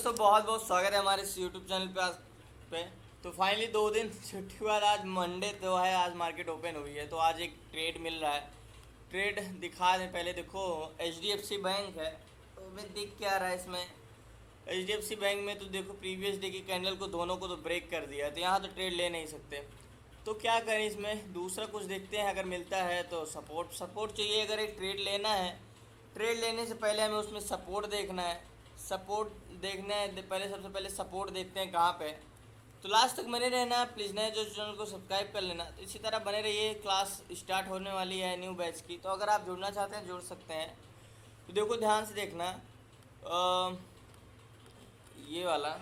दोस्तों बहुत बहुत स्वागत है हमारे इस यूट्यूब चैनल पे। तो फाइनली 2 दिन छुट्टी के बाद आज मंडे तो है, आज मार्केट ओपन हुई है। तो आज एक ट्रेड मिल रहा है। ट्रेड दिखा दें पहले। देखो HDFC बैंक है, तो मैं दिख क्या रहा है इसमें। HDFC बैंक में तो देखो प्रीवियस डे की कैंडल को दोनों को तो ब्रेक कर दिया है, तो यहाँ तो ट्रेड ले नहीं सकते। तो क्या करें, इसमें दूसरा कुछ देखते हैं। अगर मिलता है तो सपोर्ट चाहिए। अगर एक ट्रेड लेना है, ट्रेड लेने से पहले हमें उसमें सपोर्ट देखना है। सपोर्ट देखना है पहले, सबसे पहले सपोर्ट देखते हैं कहाँ पे। तो लास्ट तक बने रहना प्लीज़। नए जो चैनल को सब्सक्राइब कर लेना। तो इसी तरह बने रहिए। क्लास स्टार्ट होने वाली है न्यू बैच की, तो अगर आप जुड़ना चाहते हैं जुड़ सकते हैं। तो देखो ध्यान से देखना। ये वाला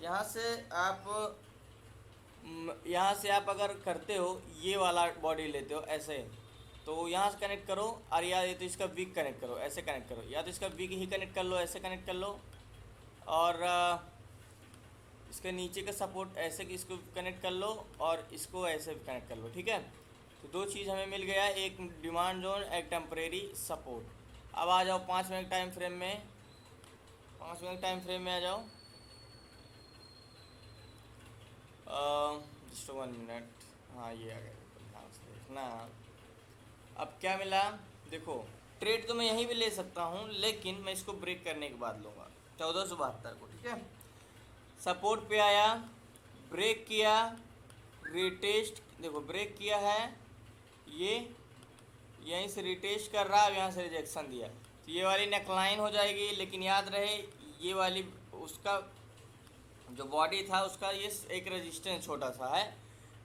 यहाँ से आप अगर करते हो, ये वाला बॉडी लेते हो ऐसे, तो यहाँ से कनेक्ट करो। और या तो इसका वीक कनेक्ट करो, ऐसे कनेक्ट करो, या तो इसका वीक ही कनेक्ट कर लो, ऐसे कनेक्ट कर लो। और इसके नीचे का सपोर्ट ऐसे कि इसको कनेक्ट कर लो, और इसको ऐसे कनेक्ट कर लो। ठीक है, तो 2 चीज़ हमें मिल गया, एक डिमांड जोन, एक टेम्परेरी सपोर्ट। अब आ जाओ 5 मिनट टाइम फ्रेम में। 5 मिनट टाइम फ्रेम में आ जाओ। Just 1 minute. हाँ ये आ गया, ध्यान से देखना। अब क्या मिला देखो। ट्रेड तो मैं यहीं भी ले सकता हूँ, लेकिन मैं इसको ब्रेक करने के बाद लूँगा 1472 को। ठीक है, सपोर्ट पे आया, ब्रेक किया, रिटेस्ट। देखो ब्रेक किया है, ये यहीं से रिटेस्ट कर रहा है, यहाँ से रिजेक्शन दिया। तो ये वाली नेकलाइन हो जाएगी, लेकिन याद रहे ये वाली उसका जो बॉडी था उसका ये एक रेजिस्टेंस छोटा सा है।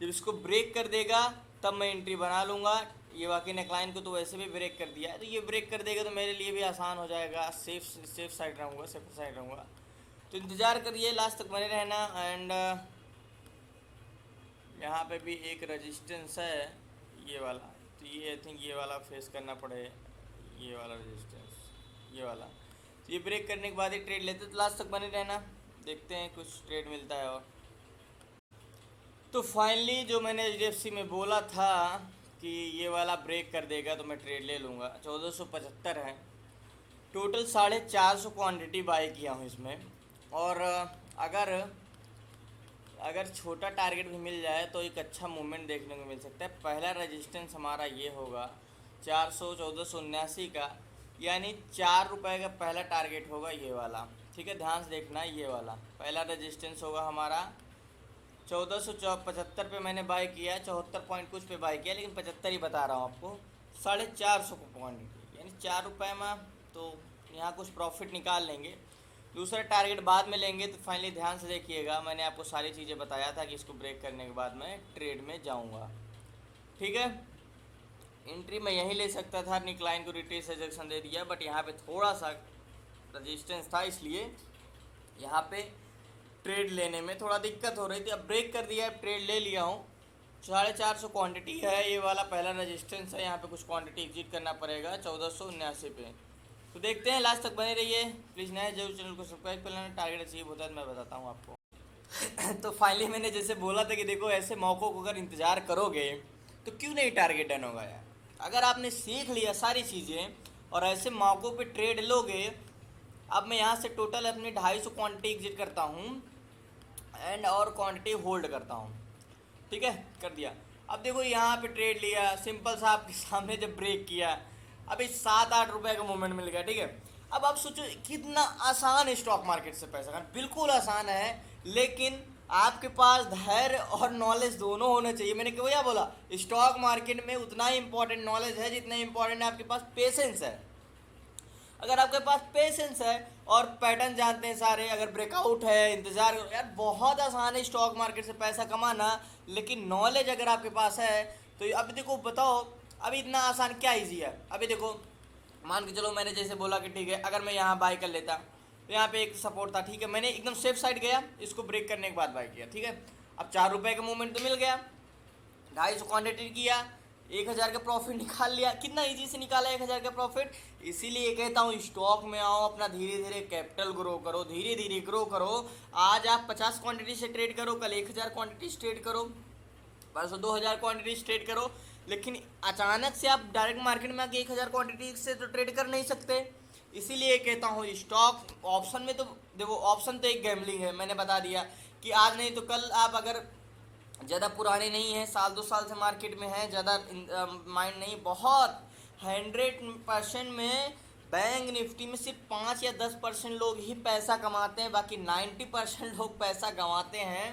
जब इसको ब्रेक कर देगा तब मैं एंट्री बना लूँगा। ये बाकी नेकलाइन को तो वैसे भी ब्रेक कर दिया है, तो ये ब्रेक कर देगा तो मेरे लिए भी आसान हो जाएगा। सेफ साइड रहूँगा। तो इंतज़ार करिए, लास्ट तक बने रहना। एंड यहाँ पे भी एक रेजिस्टेंस है ये वाला, तो ये आई थिंक ये वाला फेस करना पड़े, ये वाला रेजिस्टेंस, ये वाला। तो ये ब्रेक करने के बाद ही ट्रेड लेते, तो लास्ट तक बने रहना। देखते हैं कुछ ट्रेड मिलता है। और तो फाइनली जो मैंने HDFC में बोला था कि ये वाला ब्रेक कर देगा तो मैं ट्रेड ले लूँगा। 1475 है टोटल, 450 क्वांटिटी बाई किया हूँ इसमें। और अगर छोटा टारगेट भी मिल जाए तो एक अच्छा मूवमेंट देखने को मिल सकता है। पहला रेजिस्टेंस हमारा ये होगा 1479 का, यानी 4 रुपये का पहला टारगेट होगा ये वाला। ठीक है, ध्यान से देखना। ये वाला पहला रेजिस्टेंस होगा हमारा 1475 पे मैंने बाय किया है, 74 पॉइंट कुछ पे बाय किया, लेकिन 75 ही बता रहा हूँ आपको। 450 को क्वान्टिटी, यानी 4 रुपये में तो यहाँ कुछ प्रॉफिट निकाल लेंगे। दूसरा टारगेट बाद में लेंगे। तो फाइनली ध्यान से देखिएगा, मैंने आपको सारी चीज़ें बताया था कि इसको ब्रेक करने के बाद मैं ट्रेड में जाऊँगा। ठीक है, एंट्री मैं यहीं ले सकता था, निकलाइन को रिट्रेस रिजेक्शन दे दिया, बट यहाँ पे थोड़ा सा रजिस्टेंस था, इसलिए यहाँ पे ट्रेड लेने में थोड़ा दिक्कत हो रही थी। अब ब्रेक कर दिया है, ट्रेड ले लिया हूँ। 450 क्वांटिटी है, ये वाला पहला रजिस्टेंस है। यहाँ पे कुछ क्वांटिटी एग्जिट करना पड़ेगा 1479 पे। तो देखते हैं, लास्ट तक बने रहिए प्लीज़। नए जरूर चैनल को सब्सक्राइब कर लेना। टारगेट अचीव होता है तो मैं बताता हूँ आपको। तो फाइनली मैंने जैसे बोला था कि देखो ऐसे मौक़ों को अगर इंतज़ार करोगे तो क्यों नहीं टारगेट डन होगा यार। अगर आपने सीख लिया सारी चीज़ें और ऐसे मौक़ों पे ट्रेड लोगे। अब मैं यहाँ से टोटल अपनी 250 क्वान्टिटी एग्जिट करता हूँ एंड और क्वांटिटी होल्ड करता हूँ। ठीक है, कर दिया। अब देखो यहाँ पे ट्रेड लिया, सिंपल सा आपके सामने जब ब्रेक किया, अभी 7-8 रुपये का मूवमेंट मिल गया। ठीक है, अब आप सोचो कितना आसान है स्टॉक मार्केट से पैसा करना। बिल्कुल आसान है, लेकिन आपके पास धैर्य और नॉलेज दोनों होने चाहिए। मैंने क्या बोला, स्टॉक मार्केट में उतना ही इंपॉर्टेंट नॉलेज है जितना इंपॉर्टेंट आपके पास पेशेंस है। अगर आपके पास पेशेंस है और पैटर्न जानते हैं सारे, अगर ब्रेकआउट है, इंतज़ार करो यार, बहुत आसान है स्टॉक मार्केट से पैसा कमाना। लेकिन नॉलेज अगर आपके पास है तो अभी देखो, बताओ अभी इतना आसान क्या ईजी है। अभी देखो मान के चलो, मैंने जैसे बोला कि ठीक है अगर मैं यहाँ बाय कर लेता तो यहाँ पे एक सपोर्ट था। ठीक है, मैंने एकदम सेफ साइड गया, इसको ब्रेक करने के बाद बाय किया। ठीक है, अब 4 रुपये का मूवमेंट तो मिल गया, 250 क्वान्टिटी किया, 1000 का प्रॉफिट निकाल लिया। कितना इजी से निकाला 1000 का प्रॉफिट। इसीलिए कहता हूँ स्टॉक में आओ, अपना धीरे धीरे कैपिटल ग्रो करो, धीरे धीरे ग्रो करो। आज आप 50 क्वांटिटी से ट्रेड करो, कल 1000 क्वांटिटी से ट्रेड करो, परसों 2000 क्वांटिटी से ट्रेड करो। लेकिन अचानक से आप डायरेक्ट मार्केट में आके 1000 क्वांटिटी से तो ट्रेड कर नहीं सकते। इसीलिए कहता हूँ स्टॉक ऑप्शन में तो देखो, ऑप्शन तो एक गैम्बलिंग है, मैंने बता दिया कि आज नहीं तो कल आप अगर ज़्यादा पुराने नहीं हैं, साल 2 साल से मार्केट में हैं, ज़्यादा माइंड नहीं, बहुत 100% में बैंक निफ्टी में सिर्फ 5 या 10% लोग ही पैसा कमाते हैं, बाकी 90% लोग पैसा गंवाते हैं।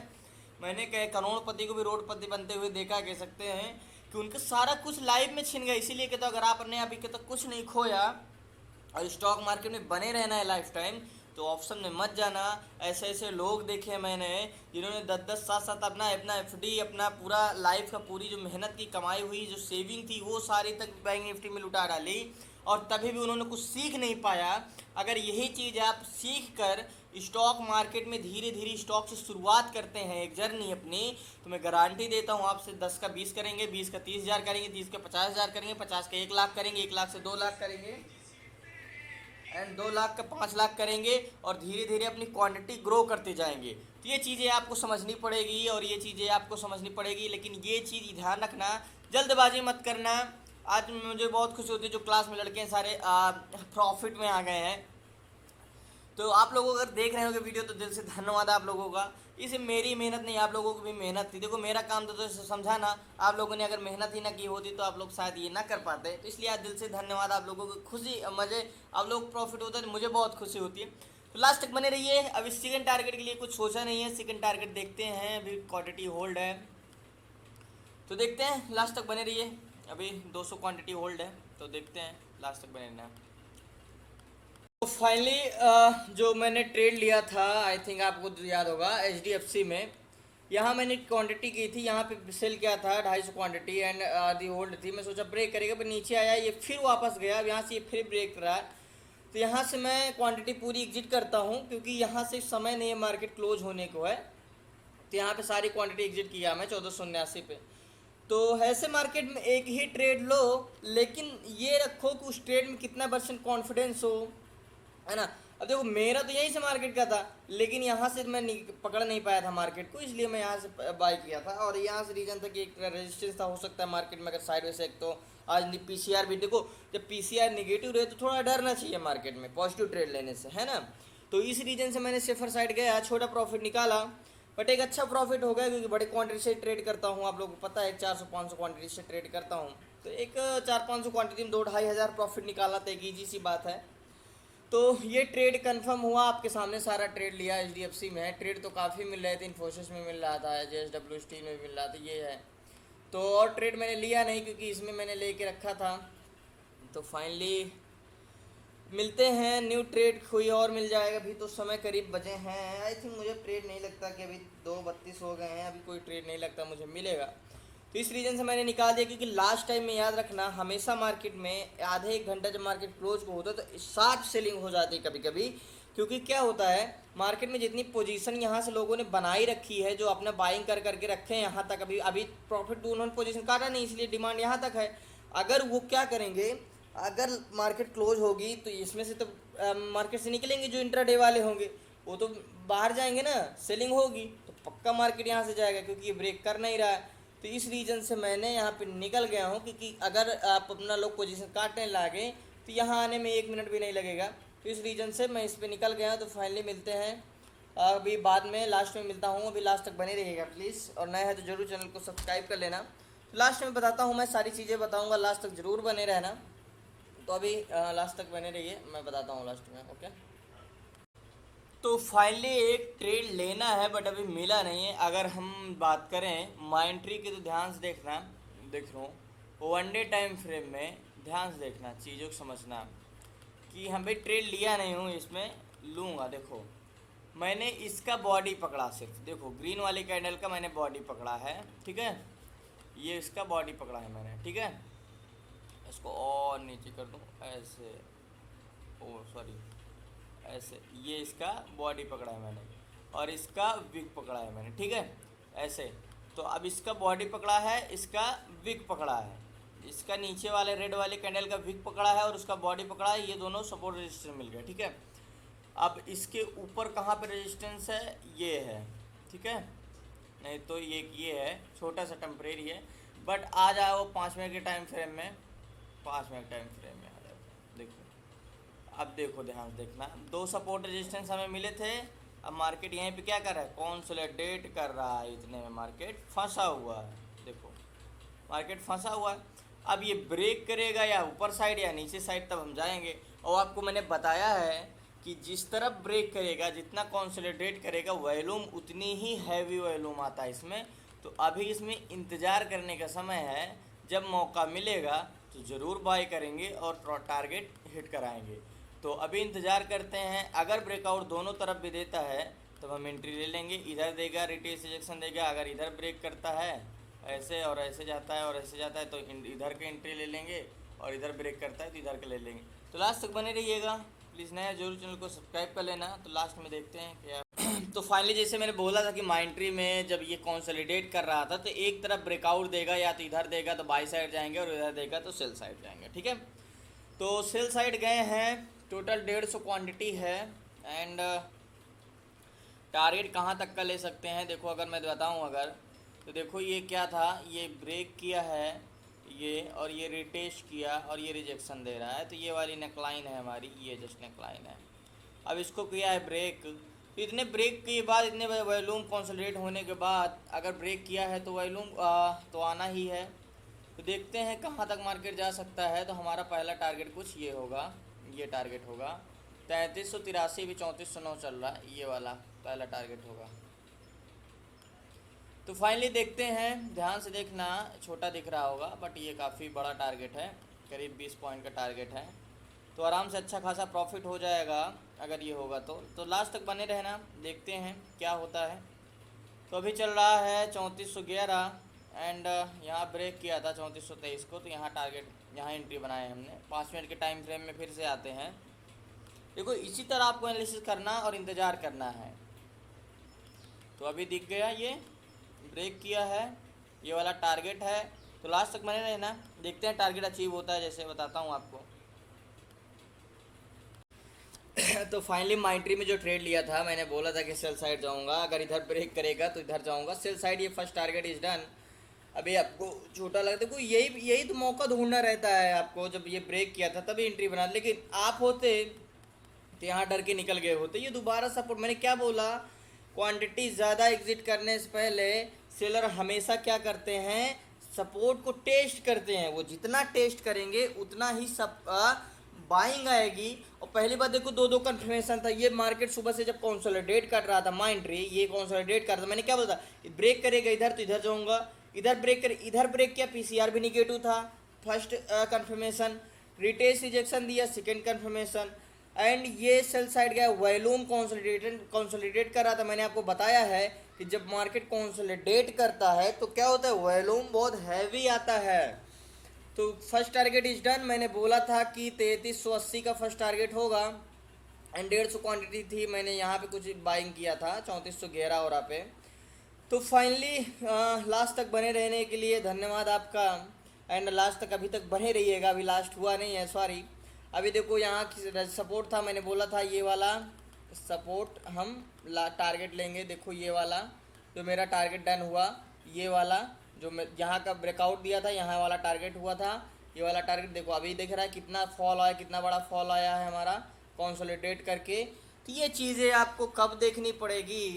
मैंने कहे करोड़पति को भी रोडपति बनते हुए देखा, कह सकते हैं कि उनका सारा कुछ लाइफ में छिन गया। इसीलिए कहता हूँ अगर आपने अभी तक कुछ नहीं खोया और स्टॉक मार्केट में बने रहना है लाइफ टाइम, तो ऑप्शन में मत जाना। ऐसे ऐसे लोग देखे मैंने जिन्होंने 10-10 सात अपना अपना एफडी, अपना पूरा लाइफ का पूरी जो मेहनत की कमाई हुई, जो सेविंग थी, वो सारी तक बैंक निफ्टी में लुटा डाली और तभी भी उन्होंने कुछ सीख नहीं पाया। अगर यही चीज़ आप सीख कर स्टॉक मार्केट में धीरे धीरे स्टॉक से शुरुआत करते हैं एक जर्नी अपनी, तो मैं गारंटी देता हूँ आपसे 10 का 20 करेंगे, 20 का 30,000 करेंगे, 30 का 50,000 करेंगे, 50 का 1 लाख करेंगे, 1 लाख से 2 लाख करेंगे एंड 2 लाख का 5 लाख करेंगे और धीरे धीरे अपनी क्वांटिटी ग्रो करते जाएंगे। तो ये चीज़ें आपको समझनी पड़ेगी और ये चीज़ें आपको समझनी पड़ेगी, लेकिन ये चीज़ ध्यान रखना, जल्दबाजी मत करना। आज मुझे बहुत खुशी होती है जो क्लास में लड़के सारे प्रॉफिट में आ गए हैं। तो आप लोग अगर देख रहे होंगे वीडियो तो दिल से धन्यवाद आप लोगों का। इसे मेरी मेहनत नहीं, आप लोगों की भी मेहनत थी। देखो मेरा काम तो समझाना, आप लोगों ने अगर मेहनत ही ना की होती तो आप लोग शायद ये ना कर पाते। तो इसलिए आज दिल से धन्यवाद आप लोगों को, खुशी मज़े आप लोग प्रॉफिट होता है तो मुझे बहुत खुशी होती है। तो लास्ट तक बने रहिए। अभी सेकंड टारगेट के लिए कुछ सोचा नहीं है, सेकंड टारगेट देखते हैं, अभी क्वांटिटी होल्ड है तो देखते हैं, लास्ट तक बने रहिए। अभी 200 क्वांटिटी होल्ड है तो देखते हैं, लास्ट तक बने रहना। तो फाइनली जो मैंने ट्रेड लिया था, आई थिंक आपको याद होगा, HDFC में, यहाँ मैंने क्वांटिटी की थी, यहाँ पे सेल किया था 250 क्वांटिटी एंड दी होल्ड थी। मैं सोचा ब्रेक करेगा, पर नीचे आया, ये फिर वापस गया, अब यहाँ से ये फिर ब्रेक रहा। तो यहाँ से मैं क्वांटिटी पूरी एग्जिट करता हूँ क्योंकि यहाँ से समय नहीं है, मार्केट क्लोज होने को है। तो यहाँ पे सारी क्वांटिटी एग्जिट किया मैं 1479 पे। तो ऐसे मार्केट में एक ही ट्रेड लो, लेकिन ये रखो कि उस ट्रेड में कितना % कॉन्फिडेंस हो, है ना। अब देखो मेरा तो यहीं से मार्केट का था, लेकिन यहाँ से मैं पकड़ नहीं पाया था मार्केट को, इसलिए मैं यहाँ से बाय किया था। और यहाँ से रीजन था कि एक रेजिस्टेंस था, हो सकता है मार्केट में अगर साइडवेज एक तो आज PCR भी देखो, जब PCR निगेटिव रहे तो थोड़ा डरना चाहिए मार्केट में पॉजिटिव ट्रेड लेने से, है ना। तो इस रीजन से मैंने सेफर साइड गया, छोटा प्रॉफिट निकाला, बट एक अच्छा प्रॉफिट हो गया क्योंकि बड़े क्वांटिटी से ट्रेड करता हूँ, आप लोगों को पता है 400-500 क्वांटिटी से ट्रेड करता हूँ। तो एक 400-500 क्वांटिटी में 2-2.5 हज़ार प्रॉफिट निकाला था, एक ईजी सी बात है। तो ये ट्रेड कंफर्म हुआ, आपके सामने सारा ट्रेड लिया। HDFC में है, ट्रेड तो काफ़ी मिल रहे थे, इन्फोसिस में मिल रहा था, JSW स्टील में मिल रहा था, ये है। तो और ट्रेड मैंने लिया नहीं क्योंकि इसमें मैंने लेके रखा था। तो फाइनली मिलते हैं, न्यू ट्रेड कोई और मिल जाएगा। अभी तो समय करीब बजे हैं, आई थिंक मुझे ट्रेड नहीं लगता कि अभी 2:32 हो गए हैं, अभी कोई ट्रेड नहीं लगता मुझे मिलेगा। तो इस रीज़न से मैंने निकाल दिया क्योंकि लास्ट टाइम में याद रखना, हमेशा मार्केट में आधे 1 घंटा जब मार्केट क्लोज को होता है तो शार्प सेलिंग हो जाती है कभी कभी। क्योंकि क्या होता है मार्केट में जितनी पोजीशन यहाँ से लोगों ने बनाई रखी है, जो अपना बाइंग कर करके रखे हैं यहाँ तक, अभी अभी प्रॉफिट उन्होंने पोजीशन काटा नहीं, इसलिए डिमांड यहाँ तक है। अगर वो क्या करेंगे, अगर मार्केट क्लोज होगी तो इसमें से तो मार्केट से निकलेंगे जो इंट्राडे वाले होंगे, वो तो बाहर जाएंगे ना, सेलिंग होगी तो पक्का मार्केट यहाँ से जाएगा क्योंकि ये ब्रेक कर नहीं रहा है। तो इस रीज़न से मैंने यहाँ पे निकल गया हूँ क्योंकि अगर आप अपना लोग पोजीशन काटने लगे तो यहाँ आने में 1 मिनट भी नहीं लगेगा। तो इस रीज़न से मैं इस पर निकल गया। तो फाइनली मिलते हैं अभी बाद में, लास्ट में मिलता हूँ। अभी लास्ट तक बने रहिएगा प्लीज़, और नया है तो ज़रूर चैनल को सब्सक्राइब कर लेना। लास्ट में बताता हूँ, मैं सारी चीज़ें बताऊँगा, लास्ट तक ज़रूर बने रहना। तो अभी लास्ट तक बने रहिए, मैं बताता हूँ लास्ट में, ओके। तो फाइनली एक ट्रेड लेना है बट अभी मिला नहीं है। अगर हम बात करें माइंट्री की तो ध्यान से देखना, देख रहा हूँ 1 डे टाइम फ्रेम में, ध्यान से देखना, चीज़ों को समझना कि हम भाई ट्रेड लिया नहीं हूँ, इसमें लूँगा। देखो मैंने इसका बॉडी पकड़ा, सिर्फ देखो ग्रीन वाले कैंडल का मैंने बॉडी पकड़ा है, ठीक है, ये इसका बॉडी पकड़ा है मैंने, ठीक है। इसको और नीचे कर दूँ ऐसे, ओ सॉरी ऐसे, ये इसका बॉडी पकड़ा है मैंने और इसका विक पकड़ा है मैंने, ठीक है, ऐसे। तो अब इसका बॉडी पकड़ा है, इसका विक पकड़ा है, इसका नीचे वाले रेड वाले कैंडल का विक पकड़ा है और उसका बॉडी पकड़ा है, ये दोनों सपोर्ट रेजिस्टेंस मिल गया, ठीक है। अब इसके ऊपर कहाँ पे रेजिस्टेंस है, ये है, ठीक है, नहीं तो ये है, छोटा सा टेम्परेरी है, बट आ जाओ 5 मिनट के टाइम फ्रेम में, 5 मिनट टाइम फ्रेम में आ जाओ, देखो अब देखो, ध्यान से देखना, दो सपोर्ट रेजिस्टेंस हमें मिले थे। अब मार्केट यहीं पे क्या कर रहा है, कंसोलिडेट कर रहा है, इतने में मार्केट फंसा हुआ है। देखो मार्केट फंसा हुआ है। अब ये ब्रेक करेगा या ऊपर साइड या नीचे साइड, तब हम जाएंगे। और आपको मैंने बताया है कि जिस तरफ ब्रेक करेगा, जितना कंसोलिडेट करेगा, वॉल्यूम उतनी ही हैवी वॉल्यूम आता है इसमें। तो अभी इसमें इंतज़ार करने का समय है, जब मौका मिलेगा तो ज़रूर बाय करेंगे और टारगेट हिट कराएंगे। तो अभी इंतज़ार करते हैं, अगर ब्रेकआउट दोनों तरफ भी देता है तब हम एंट्री ले लेंगे। इधर देगा रिटेस्ट रिजेक्शन देगा, अगर इधर ब्रेक करता है ऐसे और ऐसे जाता है और ऐसे जाता है तो इधर के एंट्री ले लेंगे, और इधर ब्रेक करता है तो इधर के ले लेंगे। तो लास्ट तक बने रहिएगा। प्लीज़ नया जरूर चैनल को सब्सक्राइब कर लेना। तो लास्ट में देखते हैं क्या। तो फाइनली जैसे मैंने बोला था कि माइंट्री में जब ये कंसोलिडेट कर रहा था तो एक तरफ ब्रेकआउट देगा, या तो इधर देगा तो बाई साइड जाएंगे, और इधर देगा तो सेल साइड जाएंगे। ठीक है, तो सेल साइड गए हैं, टोटल 150 क्वांटिटी है। एंड टारगेट कहाँ तक का ले सकते हैं, देखो अगर मैं बताऊँ अगर, तो देखो ये क्या था, ये ब्रेक किया है ये, और ये रिटेस्ट किया और ये रिजेक्शन दे रहा है। तो ये वाली नेकलाइन है हमारी, ये जस्ट नेकलाइन है। अब इसको किया है ब्रेक, तो इतने ब्रेक के बाद, इतने वॉल्यूम कंसोलिडेट होने के बाद अगर ब्रेक किया है तो वॉल्यूम तो आना ही है। तो देखते हैं कहाँ तक मार्केट जा सकता है। तो हमारा पहला टारगेट कुछ ये होगा, ये टारगेट होगा 3383 भी 3409 चल रहा है, ये वाला पहला टारगेट होगा। तो फाइनली देखते हैं, ध्यान से देखना, छोटा दिख रहा होगा बट ये काफ़ी बड़ा टारगेट है, करीब 20 पॉइंट का टारगेट है। तो आराम से अच्छा खासा प्रॉफिट हो जाएगा अगर ये होगा तो लास्ट तक बने रहना, देखते हैं क्या होता है। तो अभी चल रहा है 3411 एंड यहाँ ब्रेक किया था 3423 को, तो यहाँ टारगेट, यहाँ एंट्री बनाए हमने। 5 मिनट के टाइम फ्रेम में फिर से आते हैं। देखो इसी तरह आपको एनालिसिस करना और इंतज़ार करना है। तो अभी दिख गया, ये ब्रेक किया है, ये वाला टारगेट है। तो लास्ट तक बने रहना, देखते हैं टारगेट अचीव होता है, जैसे बताता हूँ आपको। तो फाइनली माइंट्री में जो ट्रेड लिया था, मैंने बोला था कि सेल साइड जाऊंगा, अगर इधर ब्रेक करेगा तो इधर जाऊंगा। सेल साइड, ये फर्स्ट टारगेट इज डन। अभी आपको छोटा लगता है, देखो यही तो मौका ढूंढना रहता है आपको। जब ये ब्रेक किया था तभी एंट्री बना, लेकिन आप होते तो यहाँ डर के निकल गए होते। ये दोबारा सपोर्ट, मैंने क्या बोला, क्वांटिटी ज़्यादा एग्जिट करने से पहले सेलर हमेशा क्या करते हैं, सपोर्ट को टेस्ट करते हैं। वो जितना टेस्ट करेंगे उतना ही सब बाइंग आएगी। और पहली बात देखो, दो कंफर्मेशन था। ये मार्केट सुबह से जब कंसोलिडेट कर रहा था माइंट्री, ये कंसोलिडेट कर रहा था, मैंने क्या बोला, ब्रेक करेगा इधर तो इधर जाऊंगा, इधर ब्रेक कर, इधर ब्रेक किया, पीसीआर भी निगेटिव था, फर्स्ट कंफर्मेशन। रिटेस्ट रिजेक्शन दिया, सेकेंड कंफर्मेशन। एंड ये सेल साइड गया, वॉल्यूम कंसोलिडेट कर रहा था। मैंने आपको बताया है कि जब मार्केट कंसोलिडेट करता है तो क्या होता है, वॉल्यूम बहुत हैवी आता है। तो फर्स्ट टारगेट इज डन। मैंने बोला था कि 3380 का फर्स्ट टारगेट होगा एंड 150 क्वांटिटी थी, मैंने यहाँ पे कुछ बाइंग किया था 3411 और पे। तो फाइनली लास्ट तक बने रहने के लिए धन्यवाद आपका। एंड लास्ट तक अभी तक बने रहिएगा, अभी लास्ट हुआ नहीं है, सॉरी। अभी देखो यहाँ सपोर्ट था, मैंने बोला था ये वाला सपोर्ट हम टारगेट लेंगे। देखो ये वाला जो मेरा टारगेट डन हुआ, ये वाला जो मैं यहाँ का ब्रेकआउट दिया था, यहाँ वाला टारगेट हुआ था, ये वाला टारगेट। देखो अभी दिख रहा है कितना फॉल आया, कितना बड़ा फॉल आया है हमारा कंसोलिडेट करके। तो ये चीज़ें आपको कब देखनी पड़ेगी,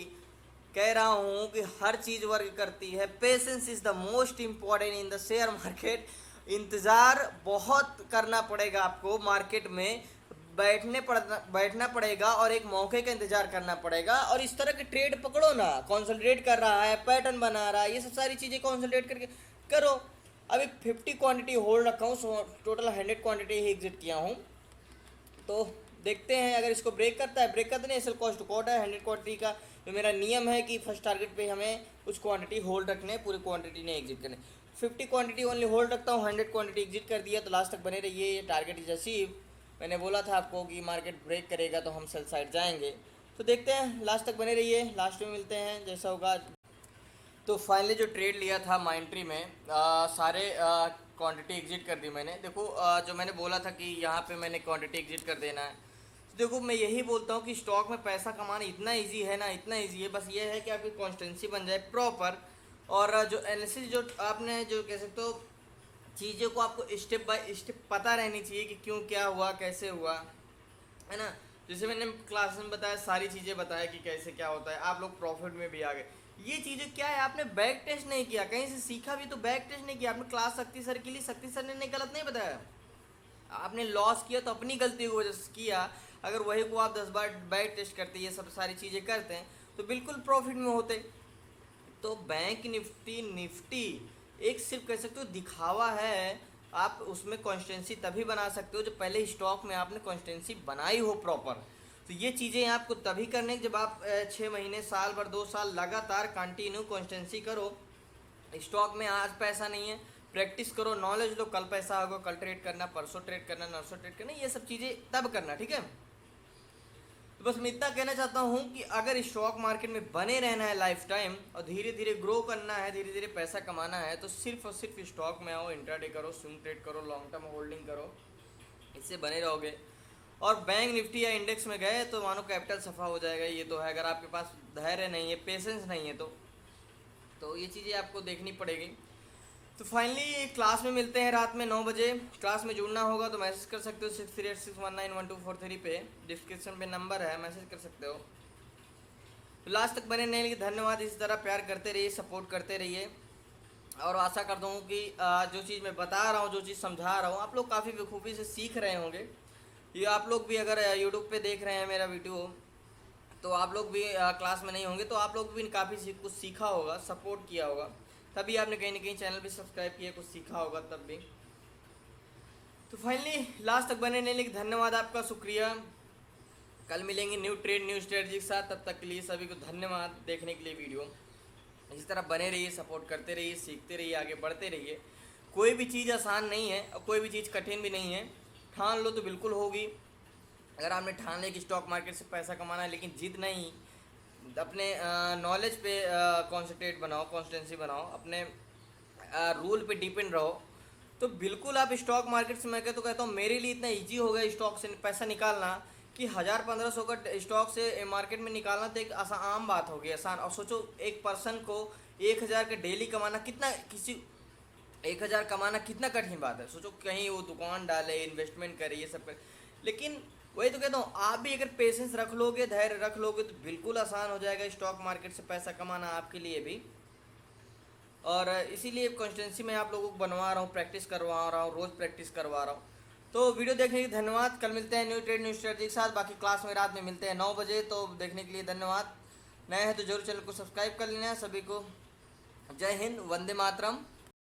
कह रहा हूँ कि हर चीज़ वर्क करती है। Patience is the most important in the share market. इंतज़ार बहुत करना पड़ेगा आपको, मार्केट में बैठना पड़ेगा और एक मौके का इंतजार करना पड़ेगा। और इस तरह के ट्रेड पकड़ो ना, कंसोलिडेट कर रहा है, पैटर्न बना रहा है, ये सब सारी चीज़ें कंसोलिडेट करके करो। अभी 50 क्वांटिटी होल्ड रखा हूँ, टोटल 100 क्वांटिटी ही एग्जिट किया हूँ। तो देखते हैं अगर इसको ब्रेक करता है, ब्रेक करता नहीं, एसएल कॉस्ट कोड है 100 क्वांटिटी का। तो मेरा नियम है कि फर्स्ट टारगेट पे हमें कुछ क्वांटिटी होल्ड रखने, पूरी क्वांटिटी नहीं एग्जिट करने। 50 क्वांटिटी ओनली होल्ड रखता हूँ, 100 क्वांटिटी एग्जिट कर दिया। तो लास्ट तक बने रहिए, ये टारगेट इज अचीव। मैंने बोला था आपको कि मार्केट ब्रेक करेगा तो हम सेल साइड जाएंगे। तो देखते हैं, लास्ट तक बने रहिए, लास्ट में मिलते हैं जैसा होगा। तो फाइनली जो ट्रेड लिया था माइंट्री में, सारे क्वांटिटी एग्जिट कर दी मैंने। देखो जो मैंने बोला था कि यहाँ पे मैंने क्वांटिटी एग्जिट कर देना है। तो देखो मैं यही बोलता हूँ कि स्टॉक में पैसा कमाना इतना इजी है ना, इतना इजी है। बस ये है कि आपकी कॉन्स्टेंसी बन जाए प्रॉपर, और जो एनालिसिस जो आपने जो कह सकते हो, चीज़ों को आपको स्टेप बाय स्टेप पता रहनी चाहिए कि क्यों क्या हुआ, कैसे हुआ। है ना। जैसे मैंने क्लास में बताया, सारी चीज़ें बताया कि कैसे क्या होता है, आप लोग प्रॉफिट में भी आ गए। ये चीज़ें क्या है, आपने बैक टेस्ट नहीं किया, कहीं से सीखा भी तो बैक टेस्ट नहीं किया आपने। क्लास शक्ति सर के लिए शक्ति सर ने गलत नहीं बताया, आपने लॉस किया तो अपनी गलती की वजह से किया। अगर वही को आप 10 बार बैक टेस्ट करते, ये सब सारी चीज़ें करते हैं, तो बिल्कुल प्रॉफिट में होते। तो बैंक निफ्टी निफ्टी एक सिर्फ कह सकते हो दिखावा है। आप उसमें कॉन्स्टेंसी तभी बना सकते हो जब पहले स्टॉक में आपने कॉन्स्टेंसी बनाई हो प्रॉपर। तो ये चीज़ें आपको तभी करने जब आप 6 महीने, साल भर, 2 साल लगातार कंटिन्यू कॉन्स्टेंसी करो। स्टॉक में आज पैसा नहीं है, प्रैक्टिस करो, नॉलेज लो, कल पैसा होगा, कल ट्रेड करना, परसों ट्रेड करना, नरसों ट्रेड करना, ये सब चीज़ें तब करना, ठीक है। तो बस मैं इतना कहना चाहता हूँ कि अगर स्टॉक मार्केट में बने रहना है लाइफ टाइम और धीरे धीरे ग्रो करना है, धीरे धीरे पैसा कमाना है, तो सिर्फ और सिर्फ स्टॉक में आओ, इंट्राडे करो, स्विंग ट्रेड करो, लॉन्ग टर्म होल्डिंग करो, इससे बने रहोगे। और बैंक निफ्टी या इंडेक्स में गए तो मानो कैपिटल सफ़ा हो जाएगा, ये तो है। अगर आपके पास धैर्य नहीं है, पेशेंस नहीं है, तो ये चीज़ें आपको देखनी पड़ेगी। तो फाइनली क्लास में मिलते हैं रात में 9 बजे। क्लास में जुड़ना होगा तो मैसेज कर सकते हो 6386191243 पे, डिस्क्रिप्शन पे नंबर है, मैसेज कर सकते हो। तो लास्ट तक बने रहने के लिए धन्यवाद। इसी तरह प्यार करते रहिए, सपोर्ट करते रहिए, और आशा करता हूँ कि जो चीज़ मैं बता रहा हूँ, जो चीज़ समझा रहा हूँ, आप लोग काफ़ी बखूबी से सीख रहे होंगे। ये आप लोग भी अगर यूट्यूब पे देख रहे हैं मेरा वीडियो, तो आप लोग भी क्लास में नहीं होंगे तो आप लोग भी काफ़ी कुछ सीखा होगा, सपोर्ट किया होगा, तभी आपने कहीं ना कहीं चैनल भी सब्सक्राइब किया, कुछ सीखा होगा तब भी। तो फाइनली लास्ट तक बने रहने के धन्यवाद, आपका शुक्रिया। कल मिलेंगे न्यू ट्रेड, न्यू स्ट्रेटजी के साथ। तब तक के लिए सभी को धन्यवाद देखने के लिए वीडियो। इसी तरह बने रहिए, सपोर्ट करते रहिए, सीखते रहिए, आगे बढ़ते रहिए। कोई भी चीज़ आसान नहीं है और कोई भी चीज़ कठिन भी नहीं है। ठान लो तो बिल्कुल होगी। अगर आपने ठान लिया कि स्टॉक मार्केट से पैसा कमाना है, लेकिन जिद नहीं, अपने नॉलेज पे कॉन्सेंट्रेट बनाओ, कॉन्स्टेंसी बनाओ, अपने रूल पे डिपेंड रहो, तो बिल्कुल आप स्टॉक मार्केट से, मैं तो कहता हूँ मेरे लिए इतना इजी हो गया स्टॉक से पैसा निकालना कि 1000-1500 का स्टॉक से मार्केट में निकालना तो एक आम बात हो गई, आसान। और सोचो एक पर्सन को 1000 का डेली कमाना कितना, किसी 1000 कमाना कितना कठिन बात है। सोचो कहीं वो दुकान डाले, इन्वेस्टमेंट करे, ये सब करे, लेकिन वही तो कहता हूँ, आप भी अगर पेशेंस रख लोगे, धैर्य रख लोगे, तो बिल्कुल आसान हो जाएगा स्टॉक मार्केट से पैसा कमाना आपके लिए भी। और इसीलिए कंसिस्टेंसी मैं आप लोगों को बनवा रहा हूँ, प्रैक्टिस करवा रहा हूँ, रोज़ प्रैक्टिस करवा रहा हूँ। तो वीडियो देखने के लिए धन्यवाद। कल मिलते हैं न्यू ट्रेड, न्यू स्ट्रेटजी के साथ। बाकी क्लास में रात में मिलते हैं 9 बजे। तो देखने के लिए धन्यवाद। नए हैं तो जरूर चैनल को सब्सक्राइब कर लेना है। सभी को जय हिंद, वंदे मातरम।